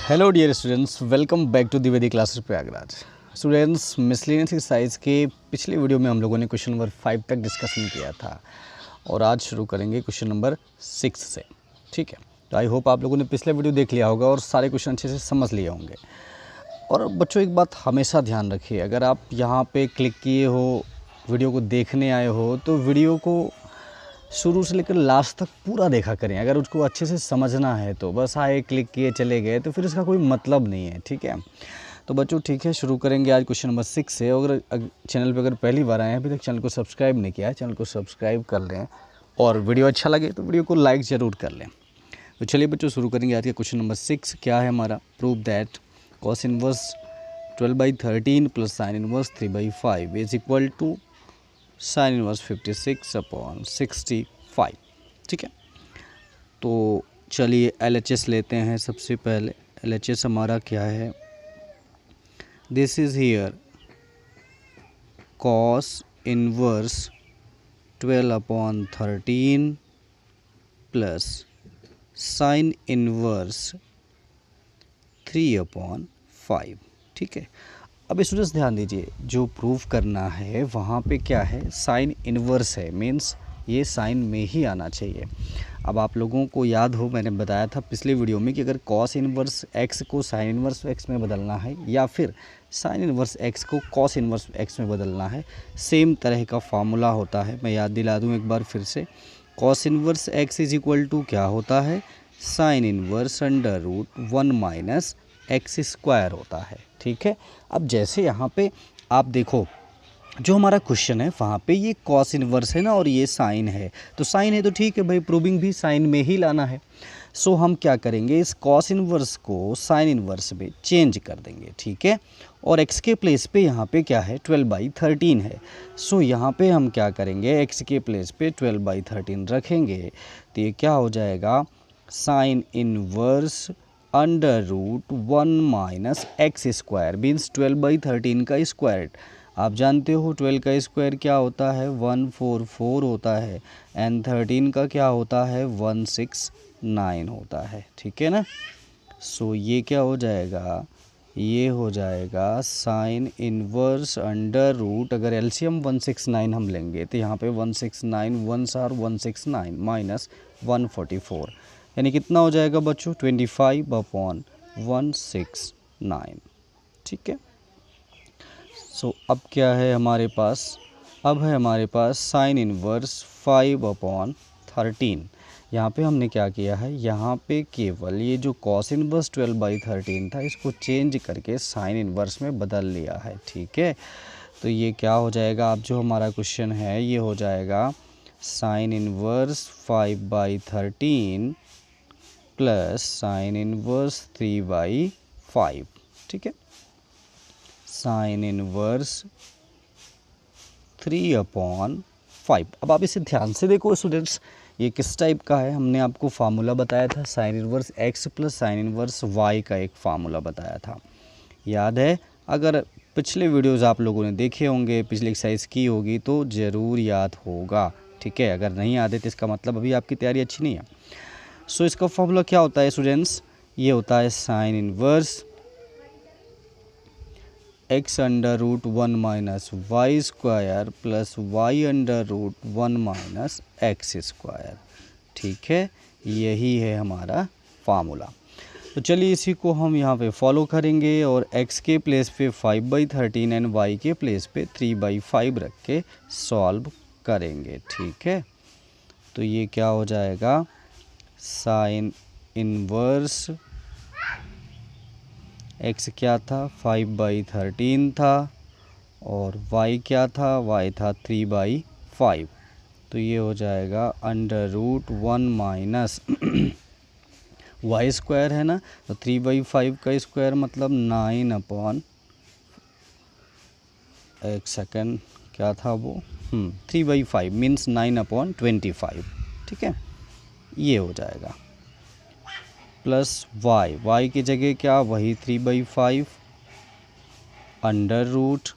Hello dear students, welcome back to Dwivedi classes Prayagraj. Students, miscellaneous exercise के पिछले video में हम लोगों ने क्वेश्चन नंबर 5 तक डिस्कशन किया था और आज शुरू करेंगे क्वेश्चन नंबर 6 से। ठीक है, तो आई होप आप लोगों ने पिछला वीडियो देख लिया होगा और सारे क्वेश्चन अच्छे से समझ लिए होंगे। और बच्चों, एक बात हमेशा ध्यान रखिए, अगर आप यहाँ पे क्लिक किए हो, वीडियो को देखने आए हो, तो वीडियो को शुरू से लेकर लास्ट तक पूरा देखा करें। अगर उसको अच्छे से समझना है तो बस आए, क्लिक किए, चले गए, तो फिर इसका कोई मतलब नहीं है। ठीक है, तो बच्चों ठीक है, शुरू करेंगे आज क्वेश्चन नंबर 6 से। अगर चैनल पे अगर पहली बार आए हैं, अभी तक चैनल को सब्सक्राइब नहीं किया है, चैनल को सब्सक्राइब कर लें और वीडियो अच्छा लगे तो वीडियो को लाइक ज़रूर कर लें। तो चलिए बच्चों, शुरू करेंगे आज का क्वेश्चन नंबर 6। क्या है हमारा? Prove that cos inverse 12/13 plus sine inverse 3/5 is equal to sine inverse 56/65। ठीक है, तो चलिए LHS लेते हैं। सबसे पहले LHS हमारा क्या है? This is here cos inverse 12/13 plus sine inverse 3/5। ठीक है, अब स्टूडेंट्स ध्यान दीजिए, जो प्रूफ करना है वहाँ पे क्या है? साइन इनवर्स है, मीन्स ये साइन में ही आना चाहिए। अब आप लोगों को याद हो, मैंने बताया था पिछले वीडियो में कि अगर कॉस इनवर्स एक्स को साइन इनवर्स एक्स में बदलना है या फिर साइन इनवर्स एक्स को कॉस इनवर्स एक्स में बदलना है, सेम तरह का फार्मूला होता है। मैं याद दिला दूँ एक बार फिर से। Cos inverse x is equal to क्या होता है? Sine inverse under root 1 minus x square होता है। ठीक है, अब जैसे यहाँ पे आप देखो, जो हमारा क्वेश्चन है वहाँ पे ये कॉस इनवर्स है ना, और ये साइन है, तो साइन है तो ठीक है भाई, प्रूविंग भी साइन में ही लाना है। सो हम क्या करेंगे, इस कॉस इनवर्स को साइन इनवर्स में चेंज कर देंगे। ठीक है, और x के प्लेस पे यहाँ पे क्या है? 12/13 है। सो यहाँ पे हम क्या करेंगे, x के प्लेस पे 12/13 रखेंगे, तो ये क्या हो जाएगा? Sine inverse under root 1 minus x square, means 12/13 का स्क्वायर। आप जानते हो 12 का स्क्वायर क्या होता है? 144 होता है, एंड 13 का क्या होता है? 169 होता है। ठीक है ना? सो ये क्या हो जाएगा? ये हो जाएगा साइन इनवर्स अंडर रूट, अगर एलसीएम 169 हम लेंगे तो यहाँ पे 169 1s आर 169 माइनस 144, यानी कितना हो जाएगा बच्चों? 25/169। ठीक है, सो अब क्या है हमारे पास? अब है हमारे पास साइन इनवर्स 5/13। यहाँ पे हमने क्या किया है? यहाँ पे केवल ये जो कॉस इनवर्स 12/13 था, इसको चेंज करके साइन इनवर्स में बदल लिया है। ठीक है, तो ये क्या हो जाएगा? अब जो हमारा क्वेश्चन है ये हो जाएगा sine inverse 5/13 plus sine inverse 3/5। ठीक है, साइन इनवर्स 3/5। अब आप इसे ध्यान से देखो स्टूडेंट्स, ये किस टाइप का है? हमने आपको फार्मूला बताया था, sine inverse x plus sine inverse y का एक फार्मूला बताया था, याद है? अगर पिछले वीडियोस आप लोगों ने देखे होंगे, पिछली एक्सरसाइज की होगी तो ज़रूर याद होगा। ठीक है, अगर नहीं याद है तो इसका मतलब अभी आपकी तैयारी अच्छी नहीं है। सो इसका फार्मूला क्या होता है स्टूडेंट्स? ये होता है sine inverse x under root 1 minus y square plus y under root 1 minus x square. ठीक है, यही है हमारा फार्मूला। तो चलिए इसी को हम यहाँ पे फॉलो करेंगे और x के प्लेस पे 5/13 एंड y के प्लेस पे 3/5 रख के सॉल्व करेंगे। ठीक है, तो ये क्या हो जाएगा? साइन इनवर्स x क्या था? 5/13 था, और y क्या था? y था 3/5। तो ये हो जाएगा under root 1 minus y square है ना, तो 3/5 का स्क्वायर मतलब 9 एक सेकेंड क्या था वो? 3/5 मीन्स 9/25। ठीक है, ये हो जाएगा प्लस y की जगह क्या? वही 3/5 under root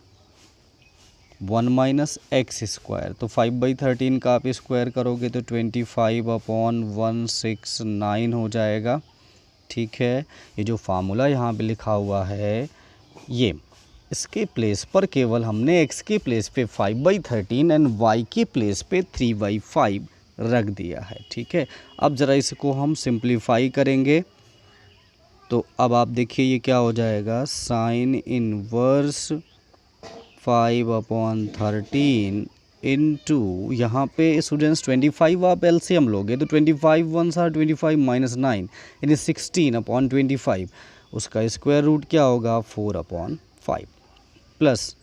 1 minus x square. तो 5/13 का आप स्क्वायर करोगे तो 25/169 हो जाएगा। ठीक है। ये जो फार्मूला यहाँ पे लिखा हुआ है, ये इसके प्लेस पर केवल हमने x के प्लेस पे 5/13 एंड y के प्लेस पे 3/5 रख दिया है, ठीक है। अब ज़रा इसको हम सिंप्लीफाई करेंगे तो अब आप देखिए ये क्या हो जाएगा, साइन इनवर्स 5/13 इंटू यहाँ पे स्टूडेंट्स 25 आप एलसीएम लोगे तो 25 1 आर 25 - 9 यानी 16/25, उसका स्क्वायर रूट क्या होगा 4/5 प्लस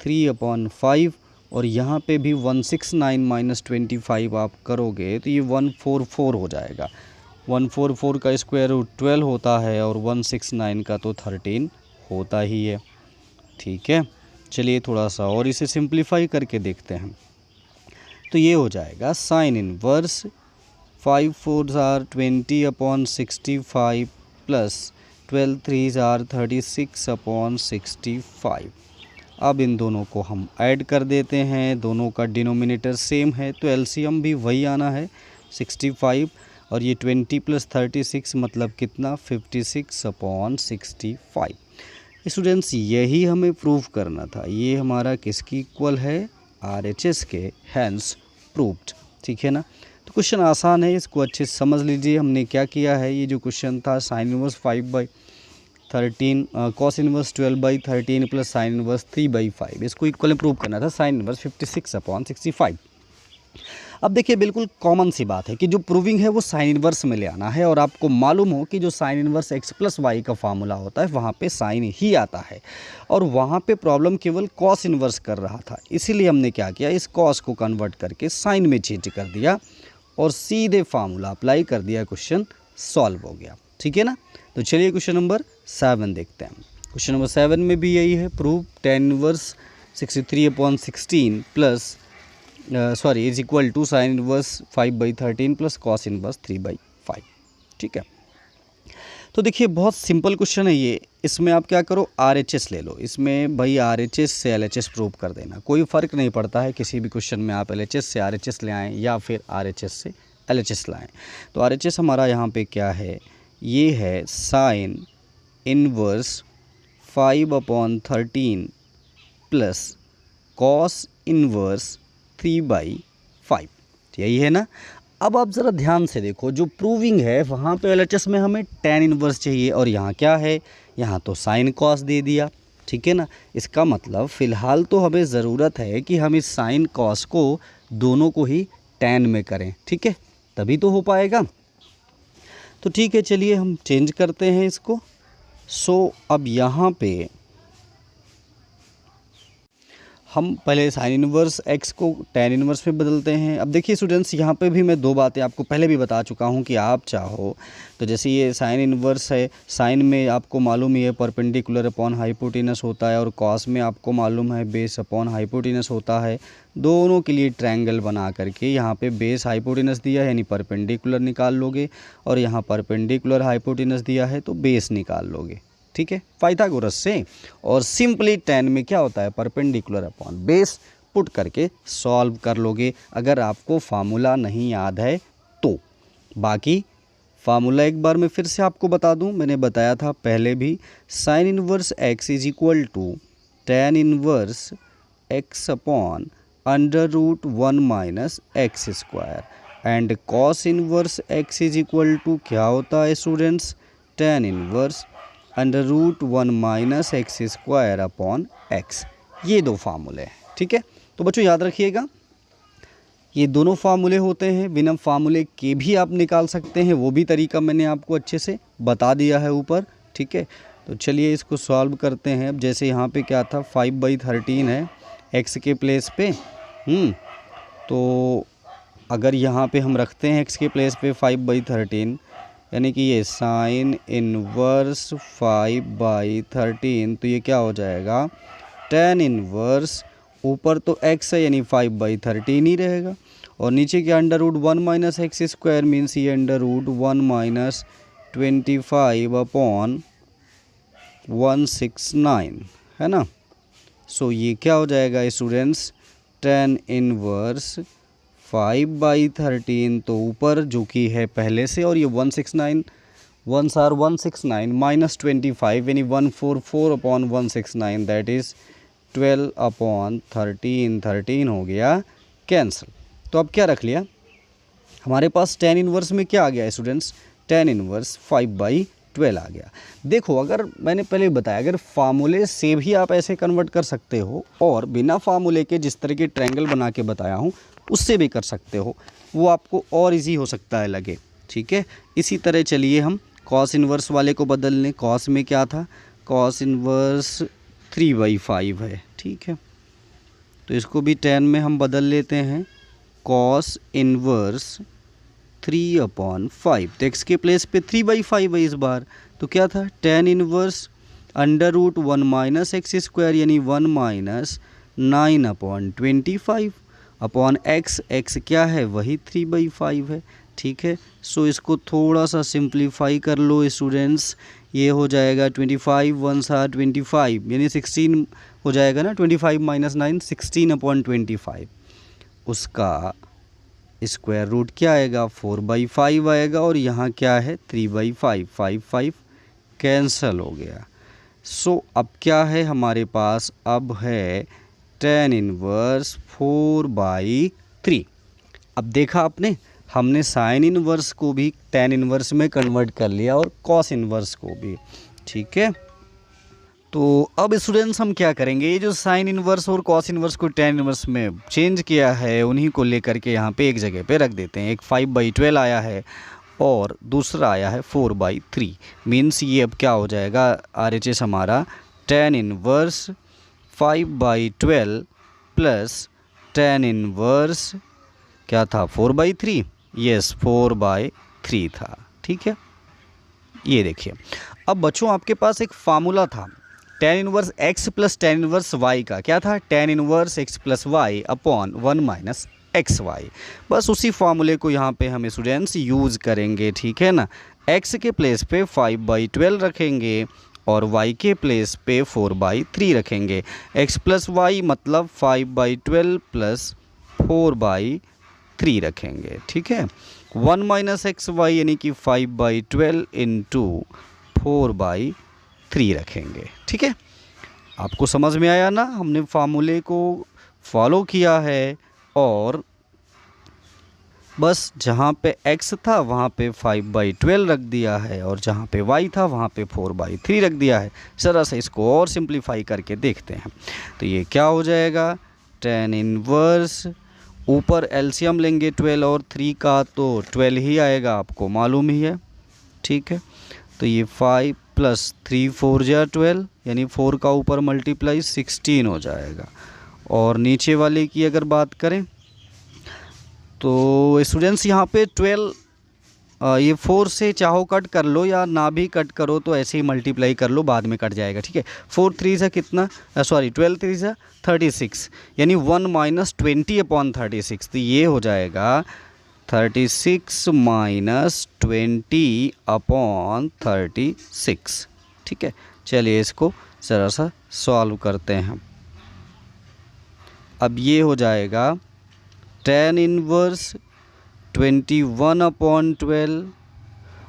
3/5 और यहाँ पे भी 169 - 25 आप करोगे तो ये 144 हो जाएगा। 144 का स्क्वायर रूट 12 होता है और 169 का तो 13 होता ही है, ठीक है। चलिए थोड़ा सा और इसे सिंप्लीफाई करके देखते हैं तो ये हो जाएगा साइन इनवर्स 5 4 आर 20/65 प्लस 12 3 आर 36/65। अब इन दोनों को हम ऐड कर देते हैं, दोनों का डिनोमिनेटर सेम है तो एलसीएम भी वही आना है 65 और ये 20 + 36 मतलब कितना 56/65। स्टूडेंट्स यही हमें प्रूव करना था, ये हमारा किसकी इक्वल है RHS के, हैंस प्रूव्ड, ठीक है ना। तो क्वेश्चन आसान है, इसको अच्छे से समझ लीजिए। हमने क्या किया है, ये जो क्वेश्चन था sine inverse 5/13 cos inverse 12/13 plus sine inverse 3/5, इसको इक्वल प्रूव करना था साइन इनवर्स 56/65। अब देखिए बिल्कुल कॉमन सी बात है कि जो प्रूविंग है वो साइन इनवर्स में ले आना है और आपको मालूम हो कि जो साइन इनवर्स x + y का फार्मूला होता है वहाँ पे साइन ही आता है और वहाँ पे प्रॉब्लम केवल कॉस इनवर्स कर रहा था, इसीलिए हमने क्या किया, इस कॉस को कन्वर्ट करके साइन में चेंज कर दिया और सीधे फार्मूला अप्लाई कर दिया, क्वेश्चन सॉल्व हो गया, ठीक है ना। तो चलिए क्वेश्चन नंबर 7 देखते हैं। क्वेश्चन नंबर 7 में भी यही है, प्रूव tan इनवर्स 63/16 प्लस is equal to sine inverse 5/13 plus cos inverse 3/5, ठीक है। तो देखिए बहुत सिंपल क्वेश्चन है ये, इसमें आप क्या करो RHS ले लो, इसमें भाई RHS से LHS प्रूव कर देना, कोई फ़र्क नहीं पड़ता है, किसी भी क्वेश्चन में आप LHS से RHS ले आएँ या फिर RHS से LHS लाएँ। तो RHS हमारा यहाँ पे क्या है, ये है sine inverse 5/13 plus cos inverse 3/5, यही है ना। अब आप ज़रा ध्यान से देखो, जो प्रूविंग है वहाँ पे LHS में हमें tan इनवर्स चाहिए और यहाँ क्या है, यहाँ तो साइन कॉस दे दिया, ठीक है ना। इसका मतलब फ़िलहाल तो हमें ज़रूरत है कि हम इस साइन कॉस को दोनों को ही tan में करें, ठीक है, तभी तो हो पाएगा। तो ठीक है, चलिए हम चेंज करते हैं इसको। अब यहाँ पे हम पहले साइन इनवर्स x को tan इनवर्स में बदलते हैं। अब देखिए स्टूडेंट्स, यहाँ पे भी मैं 2 बातें आपको पहले भी बता चुका हूँ कि आप चाहो तो जैसे ये साइन इनवर्स है, साइन में आपको मालूम ही है परपेंडिकुलर अपॉन हाइपोटेनस होता है और कॉस में आपको मालूम है बेस अपॉन हाइपोटेनस होता है। दोनों के लिए ट्रायंगल बना करके यहाँ पे बेस हाइपोटेनस दिया है यानी परपेंडिकुलर निकाल लोगे और यहाँ परपेंडिकुलर हाइपोटेनस दिया है तो बेस निकाल लोगे, ठीक है, पाइथागोरस से। और सिंपली tan में क्या होता है, परपेंडिकुलर अपॉन बेस पुट करके सॉल्व कर लोगे अगर आपको फार्मूला नहीं याद है तो। बाकी फार्मूला एक बार मैं फिर से आपको बता दूं, मैंने बताया था पहले भी, sine inverse x is equal to tan inverse x upon √1 - x square and cos inverse x is equal to क्या होता है students, tan inverse √1 - x square upon x। ये 2 फार्मूले हैं, ठीक है। तो बच्चों याद रखिएगा, ये दोनों फार्मूले होते हैं, बिना फार्मूले के भी आप निकाल सकते हैं, वो भी तरीका मैंने आपको अच्छे से बता दिया है ऊपर, ठीक है। तो चलिए इसको सॉल्व करते हैं। अब जैसे यहाँ पे क्या था 5/13 है x के प्लेस पे, तो अगर यहाँ पे हम रखते हैं x के प्लेस पे 5/13 यानी कि ये साइन इनवर्स 5/13, तो ये क्या हो जाएगा tan इनवर्स, ऊपर तो x है यानी 5/13 ही रहेगा और नीचे क्या √1 - x स्क्वायर मीन्स ये √1 - 25/169 है ना। ये क्या हो जाएगा स्टूडेंट्स, tan इनवर्स 5/13 तो ऊपर जो कि है पहले से और ये 169 1s are 169 minus 25 यानी 144 अपॉन 169 दैट इज़ 12 अपॉन 13 हो गया कैंसिल। तो अब क्या रख लिया हमारे पास tan इनवर्स में क्या आ गया स्टूडेंट्स, tan इनवर्स 5/12 आ गया। देखो अगर मैंने पहले बताया अगर फार्मूले से भी आप ऐसे कन्वर्ट कर सकते हो और बिना फार्मूले के जिस तरह के ट्रायंगल बना के बताया हूँ उससे भी कर सकते हो, वो आपको और इजी हो सकता है लगे, ठीक है। इसी तरह चलिए हम कॉस इनवर्स वाले को बदल लें। कॉस में क्या था, कॉस इनवर्स 3/5 है, ठीक है। तो इसको भी tan में हम बदल लेते हैं, कॉस इनवर्स 3/5। तो x के प्लेस पे 3/5 है इस बार, तो क्या था tan inverse √1 minus x square यानी 1 माइनस 9/25 अपॉन x क्या है वही 3/5 है, ठीक है। सो इसको थोड़ा सा सिंप्लीफाई कर लो स्टूडेंट्स, ये हो जाएगा 25 1s are 25 यानी 16 हो जाएगा ना, 25 माइनस 9 16/25। उसका स्क्वायर रूट क्या आएगा 4/5 आएगा और यहाँ क्या है 3/5, 5 कैंसल हो गया। सो अब क्या है हमारे पास, अब है tan इनवर्स 4/3। अब देखा आपने, हमने साइन इनवर्स को भी tan इनवर्स में कन्वर्ट कर लिया और कॉस इनवर्स को भी, ठीक है। तो अब स्टूडेंट्स हम क्या करेंगे, ये जो साइन इनवर्स और कॉस इनवर्स को tan इनवर्स में चेंज किया है उन्हीं को लेकर के यहाँ पे एक जगह पे रख देते हैं। एक 5/12 आया है और दूसरा आया है 4/3। मीन्स ये अब क्या हो जाएगा RHS हमारा tan inverse 5/12 plus tan inverse क्या था 4/3, यस 4/3 था, ठीक है। ये देखिए अब बच्चों आपके पास एक फार्मूला था tan inverse x plus tan inverse y का, क्या था tan inverse x plus y upon 1 minus x y. बस उसी फार्मूले को यहाँ पे हम स्टूडेंट्स यूज़ करेंगे, ठीक है ना। x के प्लेस पे 5/12 रखेंगे और y के प्लेस पे 4/3 रखेंगे। x प्लस वाई मतलब 5/12 प्लस 4/3 रखेंगे, ठीक है। 1 माइनस एक्स वाई यानी कि 5/12 इंटू 4/3 रखेंगे, ठीक है। आपको समझ में आया ना, हमने फार्मूले को फॉलो किया है और बस जहाँ पे x था वहाँ पे 5/12 रख दिया है और जहाँ पे y था वहाँ पे 4/3 रख दिया है। ज़रा सा इसको और सिंप्लीफाई करके देखते हैं। तो ये क्या हो जाएगा tan इनवर्स, ऊपर एलसीएम लेंगे 12 और 3 का तो 12 ही आएगा, आपको मालूम ही है, ठीक है। तो ये 5 प्लस 3 4 जा 12 यानी 4 का ऊपर मल्टीप्लाई 16 हो जाएगा। और नीचे वाले की अगर बात करें तो स्टूडेंट्स यहाँ पे 12 ये 4 से चाहो कट कर लो या ना भी कट करो तो ऐसे ही मल्टीप्लाई कर लो, बाद में कट जाएगा, ठीक है। 4 3 से कितना, सॉरी 12 3 से 36 यानी 1 माइनस 20/36। तो ये हो जाएगा 36 माइनस 20/36, ठीक है। चलिए इसको ज़रा सा सॉल्व करते हैं। अब ये हो जाएगा tan इनवर्स 21/12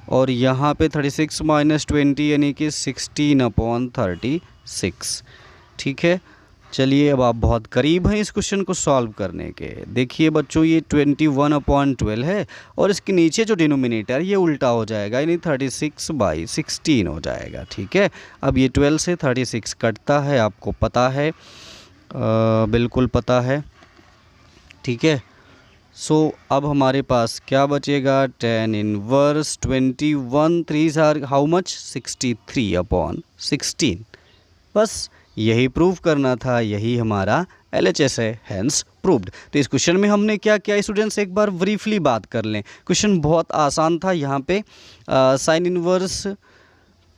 और यहाँ पे 36 माइनस 20 यानी कि 16/36, ठीक है। चलिए अब आप बहुत करीब हैं इस क्वेश्चन को सॉल्व करने के। देखिए बच्चों ये 21/12 है और इसके नीचे जो डिनोमिनेटर ये उल्टा हो जाएगा यानी 36/16 हो जाएगा, ठीक है। अब ये 12 से 36 कटता है, आपको पता है, बिल्कुल पता है, ठीक है। सो अब हमारे पास क्या बचेगा, tan inverse 21 3 are how much 63/16। बस यही प्रूव करना था, यही हमारा LHS है, हैंस प्रूव्ड। तो इस क्वेश्चन में हमने क्या किया स्टूडेंट्स, एक बार ब्रीफली बात कर लें। क्वेश्चन बहुत आसान था। यहाँ पे sign inverse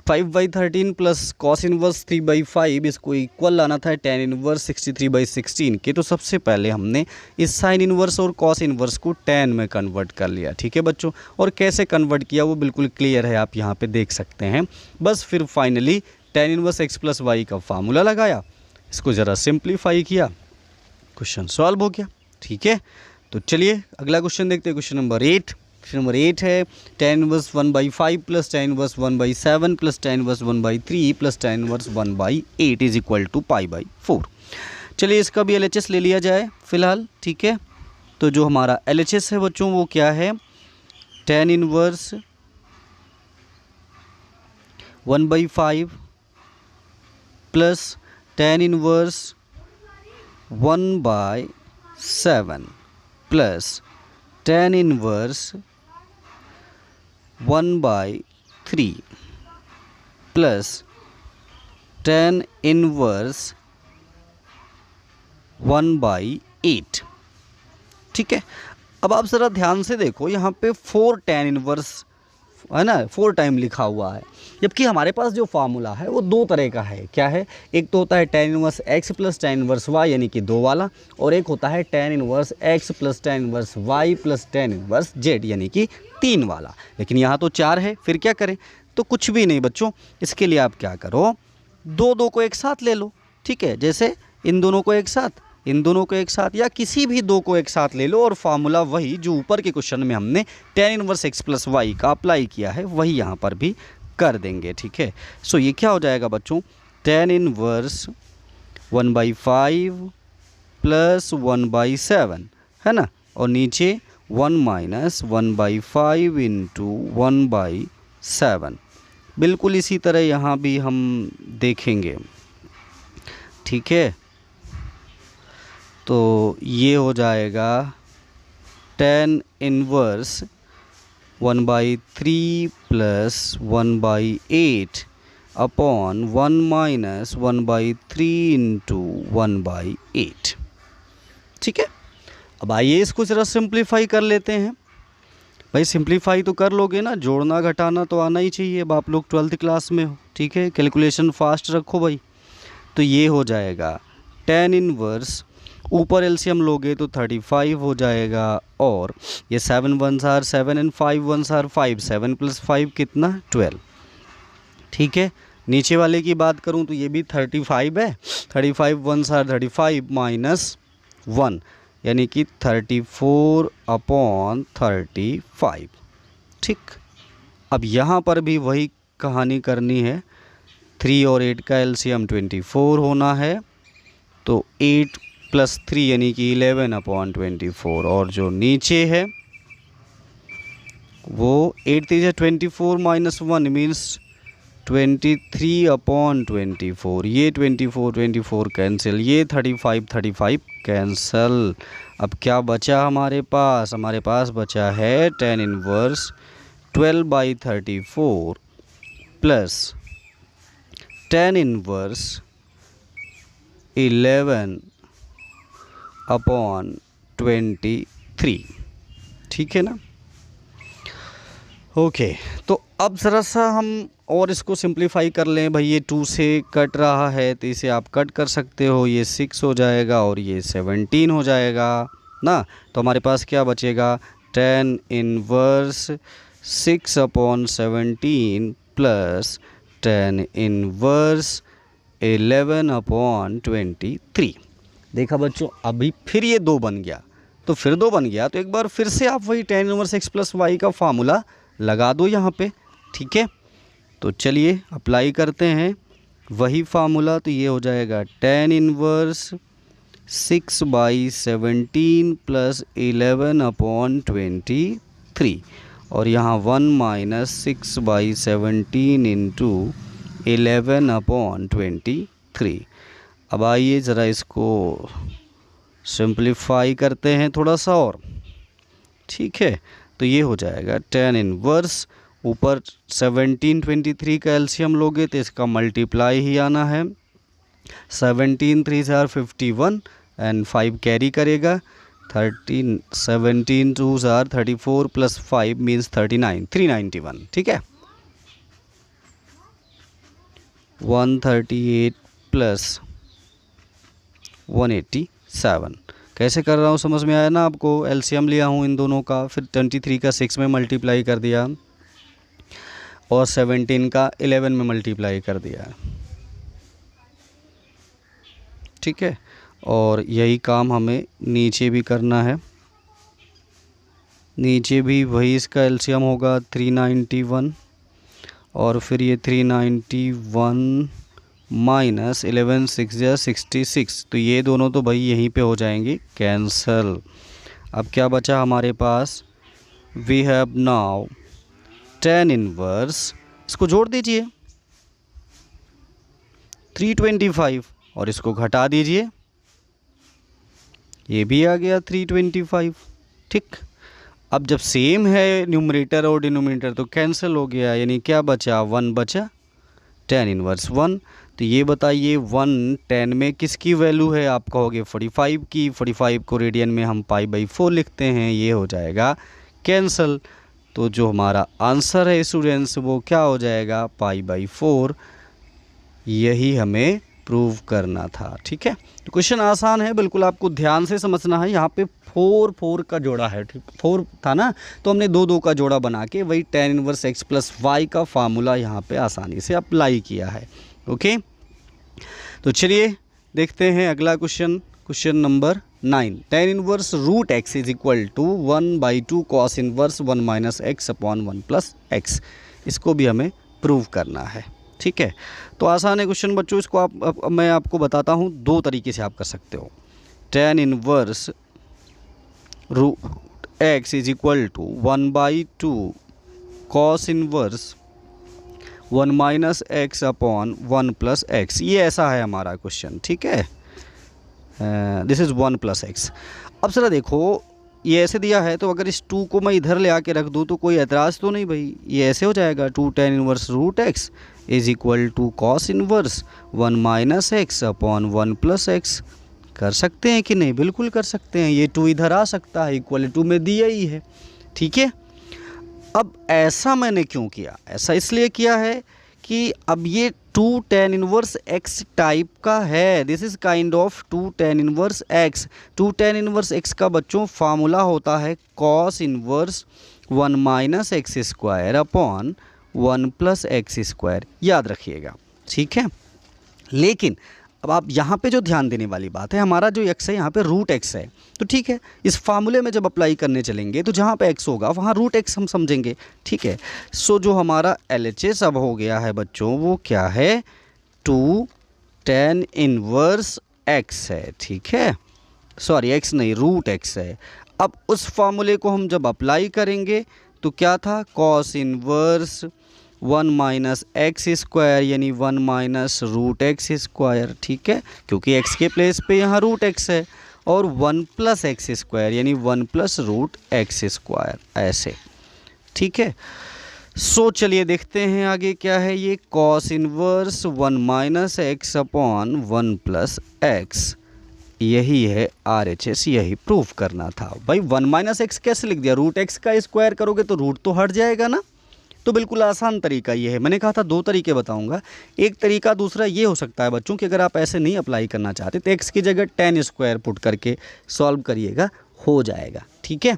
5/13 plus cos inverse 3/5 इसको इक्वल लाना था tan इनवर्स 63/16 के। तो सबसे पहले हमने इस साइन इनवर्स और कॉस इनवर्स को tan में कन्वर्ट कर लिया, ठीक है बच्चों। और कैसे कन्वर्ट किया वो बिल्कुल क्लियर है, आप यहाँ पे देख सकते हैं। बस फिर finally tan inverse x plus y का फार्मूला लगाया, इसको ज़रा सिंप्लीफाई किया, क्वेश्चन सॉल्व हो गया, ठीक है। तो चलिए अगला क्वेश्चन देखते हैं, क्वेश्चन नंबर 8। क्वेश्चन नंबर 8 है tan inverse 1/5 plus tan inverse 1/7 plus tan inverse 1/3 plus tan inverse 1/8 is equal to π/4। चलिए इसका भी LHS ले लिया जाए फिलहाल, ठीक है। तो जो हमारा LHS है बच्चों वो क्या है, tan inverse 1/5 plus tan inverse 1/7 plus tan inverse 1/3 plus tan inverse 1/8, ठीक है। अब आप ज़रा ध्यान से देखो, यहाँ पे 4 tan इनवर्स है ना, 4 टाइम लिखा हुआ है, जबकि हमारे पास जो फार्मूला है वो 2 तरह का है। क्या है, एक तो होता है tan inverse x plus tan inverse y यानी कि 2 वाला, और एक होता है tan inverse x plus tan inverse y plus tan inverse z यानी कि 3 वाला। लेकिन यहाँ तो 4 है, फिर क्या करें, तो कुछ भी नहीं बच्चों, इसके लिए आप क्या करो, 2 को एक साथ ले लो, ठीक है। जैसे इन दोनों को एक साथ, इन दोनों को एक साथ, या किसी भी 2 को एक साथ ले लो, और फार्मूला वही जो ऊपर के क्वेश्चन में हमने tan inverse x plus y का अप्लाई किया है वही यहाँ पर भी कर देंगे, ठीक है। सो ये क्या हो जाएगा बच्चों, tan इनवर्स 1/5 प्लस 1/7 है ना, और नीचे 1 माइनस 1/5 इंटू 1/7। बिल्कुल इसी तरह यहाँ भी हम देखेंगे, ठीक है। तो ये हो जाएगा tan inverse 1/3 plus 1/8 upon 1 minus 1/3 into 1/8, ठीक है। अब आइए इसको ज़रा सिंप्लीफाई कर लेते हैं। भाई सिंप्लीफाई तो कर लोगे ना, जोड़ना घटाना तो आना ही चाहिए। अब आप लोग 12th क्लास में हो, ठीक है, कैलकुलेशन फास्ट रखो भाई। तो ये हो जाएगा tan इनवर्स, ऊपर एलसीएम लोगे तो 35 हो जाएगा, और ये 7 1s are 7 and 5 1s are 5, 7 plus 5 कितना 12, ठीक है। नीचे वाले की बात करूं तो ये भी 35 है, 35 1s आर 35 माइनस 1 यानी कि 34 अपॉन 35, ठीक। अब यहाँ पर भी वही कहानी करनी है, 3 और 8 का एलसीएम 24 होना है, तो 8 प्लस 3 यानी कि 11 अपॉन 24, और जो नीचे है वो 8 3 24 माइनस 1 मीन्स 23 अपॉन 24। ये 24 कैंसिल, ये 35 कैंसिल। अब क्या बचा हमारे पास, हमारे पास बचा है tan inverse 12/34 plus tan inverse 11 upon 23, ठीक है ना। ओके, तो अब ज़रा सा हम और इसको सिंप्लीफाई कर लें। भाई ये 2 से कट रहा है तो इसे आप कट कर सकते हो, ये 6 हो जाएगा और ये 17 हो जाएगा ना। तो हमारे पास क्या बचेगा, tan inverse 6 upon 17 plus tan inverse 11 upon 23। देखा बच्चों, अभी फिर ये 2 बन गया, तो फिर 2 बन गया, तो एक बार फिर से आप वही tan inverse x plus y का फार्मूला लगा दो यहाँ पे, ठीक है। तो चलिए अप्लाई करते हैं वही फार्मूला। तो ये हो जाएगा tan इनवर्स 6/17 प्लस 11 अपॉन 23, और यहाँ 1 माइनस 6/17 इंटू 11 अपॉन 23। अब आइए ज़रा इसको सिंप्लीफाई करते हैं थोड़ा सा और, ठीक है। तो ये हो जाएगा tan इनवर्स, ऊपर 17 23 का एलसीएम लोगे तो इसका मल्टीप्लाई ही आना है। 17 3 आर 51 एंड 5 कैरी करेगा, 13 17 2 आर 34 प्लस 5 मीन्स 39, 391, ठीक है। 138 प्लस 187 कैसे कर रहा हूँ समझ में आया ना आपको। एलसीएम लिया हूँ इन दोनों का, फिर 23 का 6 में मल्टीप्लाई कर दिया और 17 का 11 में मल्टीप्लाई कर दिया, ठीक है। और यही काम हमें नीचे भी करना है, नीचे भी वही इसका एलसीएम होगा 391, और फिर ये 391 माइनस 11 6 या 66, तो ये दोनों तो भाई यहीं पे हो जाएंगे कैंसल। अब क्या बचा हमारे पास, we have now tan inverse, इसको जोड़ दीजिए 325 और इसको घटा दीजिए, ये भी आ गया 325। ठीक, अब जब सेम है न्यूमरेटर और डिनोमिनेटर तो कैंसिल हो गया, यानी क्या बचा, 1 बचा, tan इनवर्स 1। तो ये बताइए 1 tan में किसकी वैल्यू है, आप कहोगे 45 की, 45 को रेडियन में हम π/4 लिखते हैं, ये हो जाएगा कैंसल। तो जो हमारा आंसर है स्टूडेंट्स वो क्या हो जाएगा, π/4, यही हमें प्रूव करना था। ठीक है, तो क्वेश्चन आसान है, बिल्कुल आपको ध्यान से समझना है। यहाँ पे 4 का जोड़ा है, ठीक 4 था ना, तो हमने 2 का जोड़ा बना के वही tan inverse x plus y का फार्मूला यहाँ पे आसानी से अप्लाई किया है। ओके, तो चलिए देखते हैं अगला question, question number 9। tan inverse root x is equal to 1/2 cos inverse 1 minus x upon 1 plus x, इसको भी हमें प्रूव करना है। ठीक है, तो आसान है क्वेश्चन बच्चों, इसको मैं आपको बताता हूँ 2 तरीके से आप कर सकते हो। tan inverse root x is equal to 1/2 cos inverse 1 minus x upon 1 plus x, ये ऐसा है हमारा क्वेश्चन। ठीक है, दिस इज़ 1 प्लस एक्स। अब ज़रा देखो, ये ऐसे दिया है तो अगर इस 2 को मैं इधर ले आके रख दूँ तो कोई एतराज़ तो नहीं भाई, ये ऐसे हो जाएगा 2 tan inverse root x is equal to cos inverse 1 minus x upon 1 plus x. कर सकते हैं कि नहीं, बिल्कुल कर सकते हैं, ये 2 इधर आ सकता है, इक्वल टू में दिया ही है। ठीक है, अब ऐसा मैंने क्यों किया, ऐसा इसलिए किया है कि अब ये 2 tan इनवर्स x टाइप का है, this is kind of 2 tan inverse x। 2 tan inverse x का बच्चों फार्मूला होता है cos inverse 1 minus x square upon 1 plus x square, याद रखिएगा। ठीक है, लेकिन अब आप यहाँ पे जो ध्यान देने वाली बात है, हमारा जो x है यहाँ पे रूट x है, तो ठीक है, इस फार्मूले में जब अप्लाई करने चलेंगे तो जहाँ पे x होगा वहाँ रूट x हम समझेंगे। ठीक है, सो जो हमारा LHS अब हो गया है बच्चों वो क्या है, 2 tan इनवर्स x है। ठीक है, सॉरी x नहीं, रूट x है। अब उस फार्मूले को हम जब अप्लाई करेंगे तो क्या था, cos inverse 1 minus x square यानी 1 माइनस रूट एक्स स्क्वायर। ठीक है, क्योंकि x के प्लेस पे यहाँ रूट x है, और 1 प्लस एक्स स्क्वायर यानी 1 प्लस रूट एक्स स्क्वायर, ऐसे। ठीक है, सो चलिए देखते हैं आगे क्या है, ये cos inverse 1 minus x upon 1 plus x, यही है RHS, यही प्रूफ करना था भाई। 1 माइनस एक्स कैसे लिख दिया, रूट एक्स का स्क्वायर करोगे तो रूट तो हट जाएगा ना, तो बिल्कुल आसान तरीका ये है। मैंने कहा था 2 तरीके बताऊंगा, एक तरीका दूसरा ये हो सकता है बच्चों कि अगर आप ऐसे नहीं अप्लाई करना चाहते तो x की जगह tan स्क्वायर पुट करके सॉल्व करिएगा, हो जाएगा। ठीक है,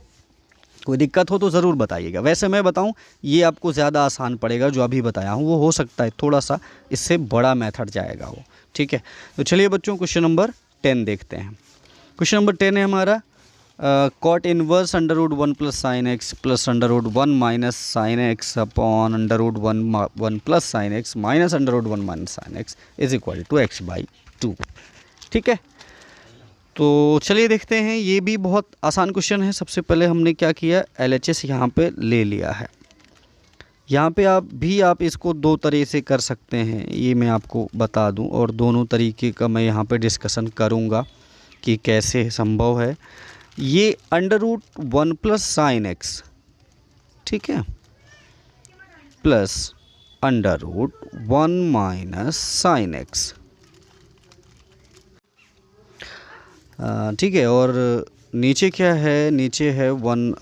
कोई दिक्कत हो तो ज़रूर बताइएगा। वैसे मैं बताऊं ये आपको ज़्यादा आसान पड़ेगा, जो अभी बताया हूँ वो हो सकता है थोड़ा सा इससे बड़ा मेथड जाएगा वो। ठीक है, तो चलिए बच्चों क्वेश्चन नंबर 10 देखते हैं। क्वेश्चन नंबर 10 है हमारा, cot inverse under root 1 plus sine x plus under root 1 minus sine x upon under root 1 plus sine x minus under root 1 minus sine x is equal to x/2। ठीक है, तो चलिए देखते हैं, ये भी बहुत आसान क्वेश्चन है। सबसे पहले हमने क्या किया, LHS यहाँ पे ले लिया है। यहाँ पे आप इसको 2 तरह से कर सकते हैं, ये मैं आपको बता दूं, और दोनों तरीके का मैं यहाँ पे डिस्कशन करूँगा कि कैसे संभव है। ये under root 1 plus sine x, ठीक है, plus under root 1 minus sine x, ठीक है, और नीचे क्या है, नीचे है 1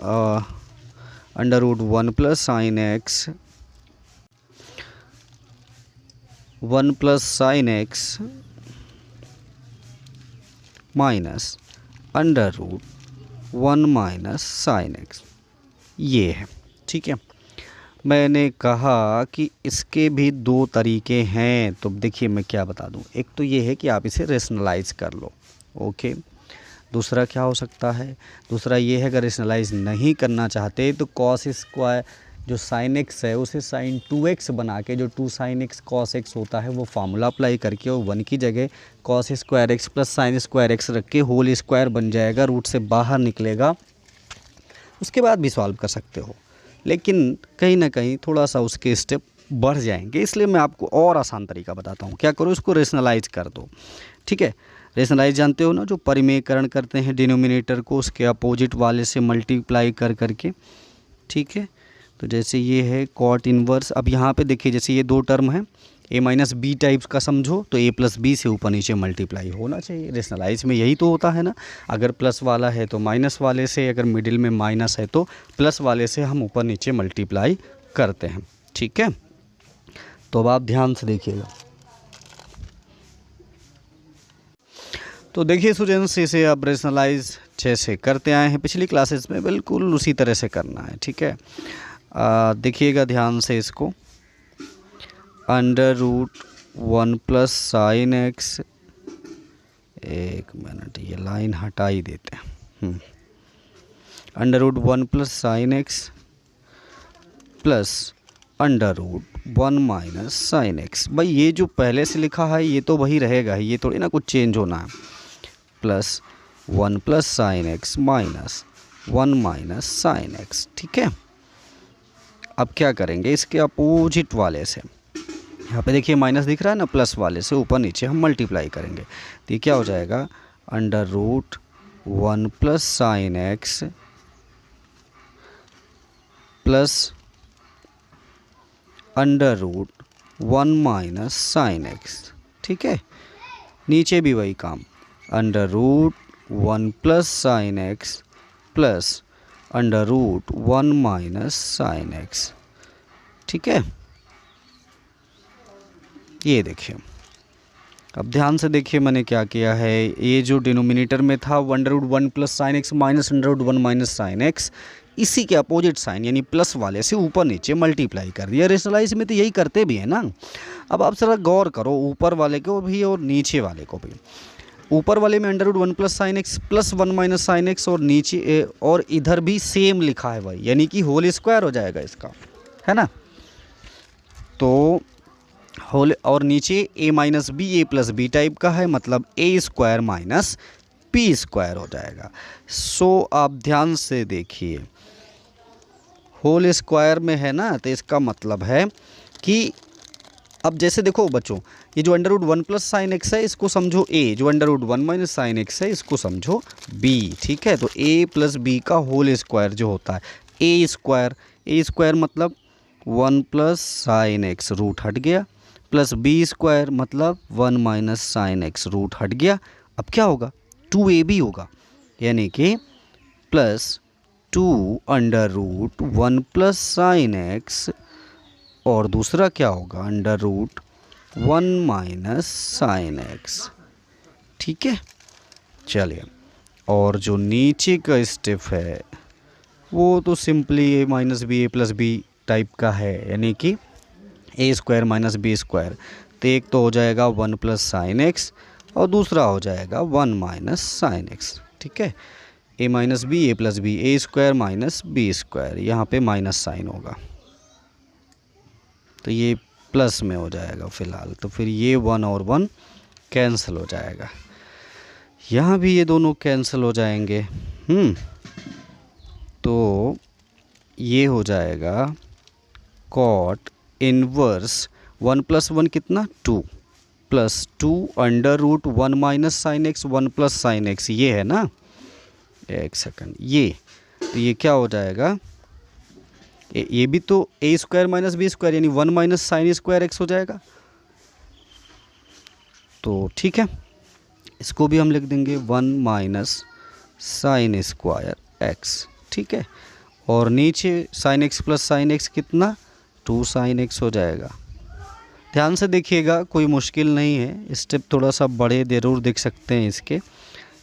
under root 1 plus sine x 1 plus sine x minus under root 1 minus sine x, ये है। ठीक है, मैंने कहा कि इसके भी 2 तरीके हैं, तो देखिए मैं क्या बता दूं। एक तो ये है कि आप इसे रेशनलाइज कर लो, ओके, दूसरा क्या हो सकता है, दूसरा ये है अगर रेशनलाइज नहीं करना चाहते तो कॉस स्क्वायर जो साइन एक्स है उसे साइन 2x बना के, जो 2 साइन एक्स कॉस एक्स होता है वो फार्मूला अप्लाई करके और 1 की जगह cos square x plus sine square x रख के होल स्क्वायर बन जाएगा, रूट से बाहर निकलेगा। उसके बाद भी सॉल्व कर सकते हो, लेकिन कहीं ना कहीं थोड़ा सा उसके स्टेप बढ़ जाएंगे, इसलिए मैं आपको और आसान तरीका बताता हूँ। क्या करो, इसको रेशनलाइज कर दो। ठीक है, रेशनलाइज जानते हो ना, जो परिमेयकरण करते हैं डिनोमिनेटर को उसके अपोजिट वाले से मल्टीप्लाई कर करके। ठीक है, तो जैसे ये है कॉट इनवर्स, अब यहाँ पे देखिए जैसे ये दो टर्म है a माइनस बी टाइप्स का समझो, तो a प्लस बी से ऊपर नीचे मल्टीप्लाई होना चाहिए। रेशनलाइज में यही तो होता है ना, अगर प्लस वाला है तो माइनस वाले से, अगर मिडिल में माइनस है तो प्लस वाले से हम ऊपर नीचे मल्टीप्लाई करते हैं। ठीक है, तो अब आप ध्यान से देखिएगा। तो देखिए स्टूडेंट्स, इसे अब रेशनलाइज जैसे करते आए हैं पिछली क्लासेस में, बिल्कुल उसी तरह से करना है। ठीक है, देखिएगा ध्यान से इसको, under root 1 plus sine x, एक मिनट ये लाइन हटा ही देते हैं, under root 1 plus sine x plus under root 1 minus sine x. भाई ये जो पहले से लिखा है ये तो वही रहेगा, ये थोड़ी ना कुछ चेंज होना है, plus 1 plus sine x minus 1 minus sine x. ठीक है, अब क्या करेंगे, इसके अपोजिट वाले से, यहाँ पे देखिए माइनस दिख रहा है ना, प्लस वाले से ऊपर नीचे हम मल्टीप्लाई करेंगे, तो ये क्या हो जाएगा, under root 1 plus sine x plus under root 1 minus sine x. ठीक है, नीचे भी वही काम, under root 1 plus sine x plus under root 1 minus sine x. ठीक है, ये देखिए, अब ध्यान से देखिए मैंने क्या किया है, ये जो डिनोमिनेटर में था under root 1 plus sine x minus under root 1 minus sine x, इसी के अपोजिट साइन यानी प्लस वाले से ऊपर नीचे मल्टीप्लाई कर दिया। रेशनलाइज में तो यही करते भी है ना। अब आप जरा गौर करो, ऊपर वाले को भी और नीचे वाले को भी। ऊपर वाले में under root 1 plus sine x plus 1 minus sine x, और नीचे और इधर भी सेम लिखा है भाई, यानी कि होल स्क्वायर हो जाएगा इसका, है ना। तो होल, और नीचे a minus b a plus b type का है, मतलब a square minus p square हो जाएगा। सो आप ध्यान से देखिए, होल स्क्वायर में है ना, तो इसका मतलब है कि अब जैसे देखो बच्चों, ये जो under root 1 plus sine x है इसको समझो a, जो under root 1 minus sine x है इसको समझो b। ठीक है, तो a प्लस बी का होल स्क्वायर जो होता है a स्क्वायर मतलब 1 प्लस साइन एक्स रूट हट गया, प्लस बी स्क्वायर मतलब 1 माइनस साइन एक्स रूट हट गया। अब क्या होगा, 2ab होगा, यानी कि plus 2 under root 1 plus sine x, और दूसरा क्या होगा, under root 1 minus sine x. ठीक है, चलिए, और जो नीचे का स्टेप है वो तो simply a minus b a plus b type का है, यानी कि a square minus b square. तो एक तो हो जाएगा 1 प्लस साइन एक्स और दूसरा हो जाएगा 1 माइनस साइन एक्स। ठीक है, a minus b a plus b, a square minus b square, यहाँ पे माइनस साइन होगा तो ये प्लस में हो जाएगा फ़िलहाल, तो फिर ये 1 और 1 कैंसिल हो जाएगा, यहाँ भी ये दोनों कैंसिल हो जाएंगे। तो ये हो जाएगा कॉट इनवर्स 1 प्लस 1 कितना 2 plus 2 under root 1 minus sine x 1 plus sine x, ये है ना, एक सेकंड, ये तो ये क्या हो जाएगा, ये भी तो a square minus b square यानी 1 माइनस साइन स्क्वायर एक्स हो जाएगा। तो ठीक है, इसको भी हम लिख देंगे 1 माइनस साइन स्क्वायर एक्स। ठीक है, और नीचे sign x plus sine x कितना 2 साइन एक्स हो जाएगा। ध्यान से देखिएगा, कोई मुश्किल नहीं है, स्टेप थोड़ा सा बड़े ज़रूर देख सकते हैं इसके।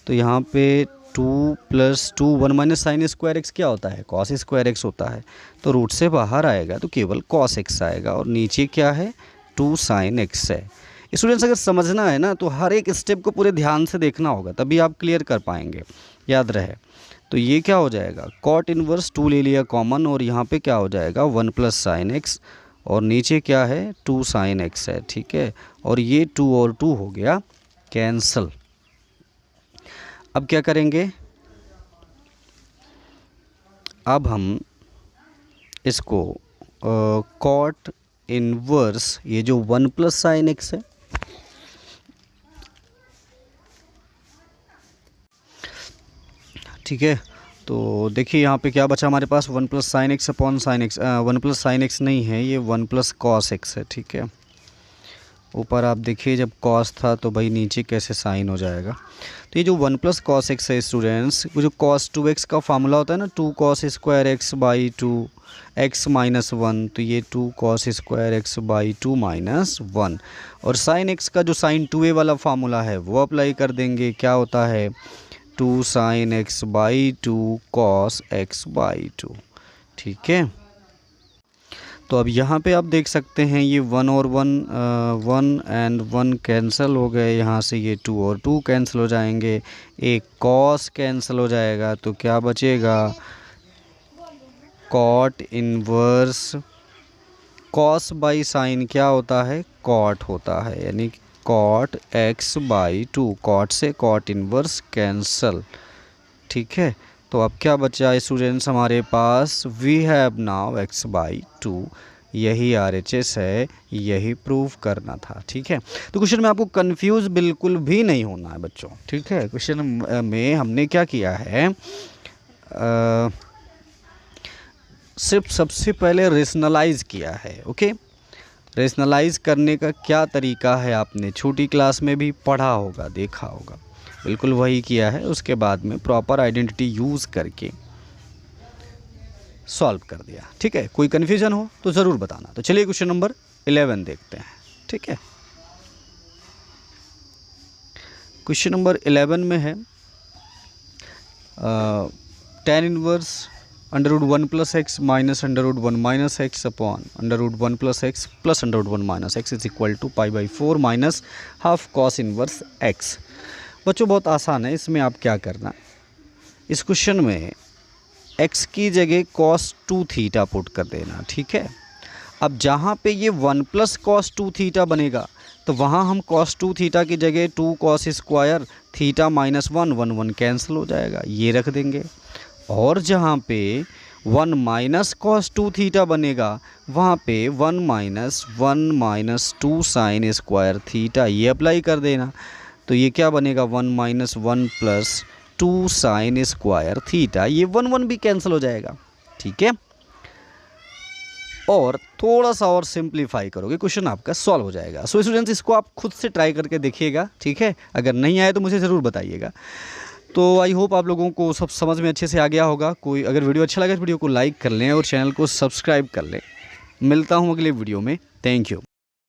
तो यहाँ पे 2 plus 2 1 minus sine square x क्या होता है, कॉस स्क्वायर एक्स होता है, तो रूट से बाहर आएगा तो केवल कॉस एक्स आएगा, और नीचे क्या है 2 साइन एक्स है। स्टूडेंट्स अगर समझना है ना तो हर एक स्टेप को पूरे ध्यान से देखना होगा, तभी आप क्लियर कर पाएंगे, याद रहे। तो ये क्या हो जाएगा, कॉट इनवर्स 2 ले लिया कॉमन, और यहाँ पे क्या हो जाएगा 1 प्लस साइन एक्स, और नीचे क्या है 2 साइन एक्स है, ठीक है। और ये 2 और 2 हो गया कैंसल। अब क्या करेंगे, अब हम इसको कॉट इनवर्स ये जो 1 प्लस साइन एक्स है, ठीक है। तो देखिए यहाँ पे क्या बचा हमारे पास 1 plus sine x upon sine x, 1 plus sine x नहीं है, ये 1 प्लस कॉस एक्स है, ठीक है। ऊपर आप देखिए जब कॉस था तो भाई नीचे कैसे साइन हो जाएगा। तो ये जो 1 प्लस कॉस एक्स है स्टूडेंट्स, वो जो कॉस 2x का फार्मूला होता है ना, 2 cos square x by 2 x minus 1, तो ये 2 cos square x by 2 minus 1। और साइन एक्स का जो साइन 2a वाला फार्मूला है वो अप्लाई कर देंगे, क्या होता है 2 sine x by 2 cos x by 2, ठीक है। तो अब यहाँ पे आप देख सकते हैं ये 1 और 1 एंड 1 कैंसिल हो गए, यहाँ से ये 2 और 2 कैंसिल हो जाएंगे, एक कॉस कैंसिल हो जाएगा, तो क्या बचेगा cot inverse, cos by sine क्या होता है कॉट होता है, यानी कॉट एक्स बाई 2, कॉट से कॉट इनवर्स कैंसल, ठीक है। तो अब क्या बचा स्टूडेंट्स हमारे पास, we have now x by 2, यही RHS है, यही प्रूव करना था, ठीक है। तो क्वेश्चन में आपको कंफ्यूज बिल्कुल भी नहीं होना है बच्चों, ठीक है। क्वेश्चन में हमने क्या किया है, सिर्फ सबसे पहले रेशनलाइज किया है, ओके। रेशनलाइज करने का क्या तरीका है आपने छोटी क्लास में भी पढ़ा होगा, देखा होगा, बिल्कुल वही किया है। उसके बाद में प्रॉपर आइडेंटिटी यूज़ करके सॉल्व कर दिया, ठीक है। कोई कन्फ्यूजन हो तो ज़रूर बताना। तो चलिए क्वेश्चन नंबर 11 देखते हैं, ठीक है। क्वेश्चन नंबर 11 में है tan inverse under root 1 plus x minus under root 1 minus x upon under root 1 plus x plus under root 1 minus x is equal to pi by 4 minus half cos inverse x. बच्चों बहुत आसान है, इसमें आप क्या करना, इस question में x की जगह cos 2 थीटा पुट कर देना, ठीक है। अब जहाँ पे ये 1 प्लस कॉस 2 थीटा बनेगा तो वहाँ हम cos 2 थीटा की जगह 2 cos square theta minus 1 1 cancel हो जाएगा, ये रख देंगे। और जहाँ पे 1 माइनस कॉस 2 थीटा बनेगा वहाँ पे 1 माइनस 2 साइन स्क्वायर थीटा, ये अप्लाई कर देना। तो ये क्या बनेगा 1 minus 1 plus 2 sine square theta, ये 1 भी कैंसिल हो जाएगा, ठीक है। और थोड़ा सा और सिंप्लीफाई करोगे क्वेश्चन आपका सॉल्व हो जाएगा। सो स्टूडेंट्स इसको आप खुद से ट्राई करके देखिएगा, ठीक है। अगर नहीं आए तो मुझे ज़रूर बताइएगा। तो आई होप आप लोगों को सब समझ में अच्छे से आ गया होगा। कोई अगर वीडियो अच्छा लगे तो वीडियो को लाइक कर लें और चैनल को सब्सक्राइब कर लें। मिलता हूँ अगले वीडियो में, थैंक यू।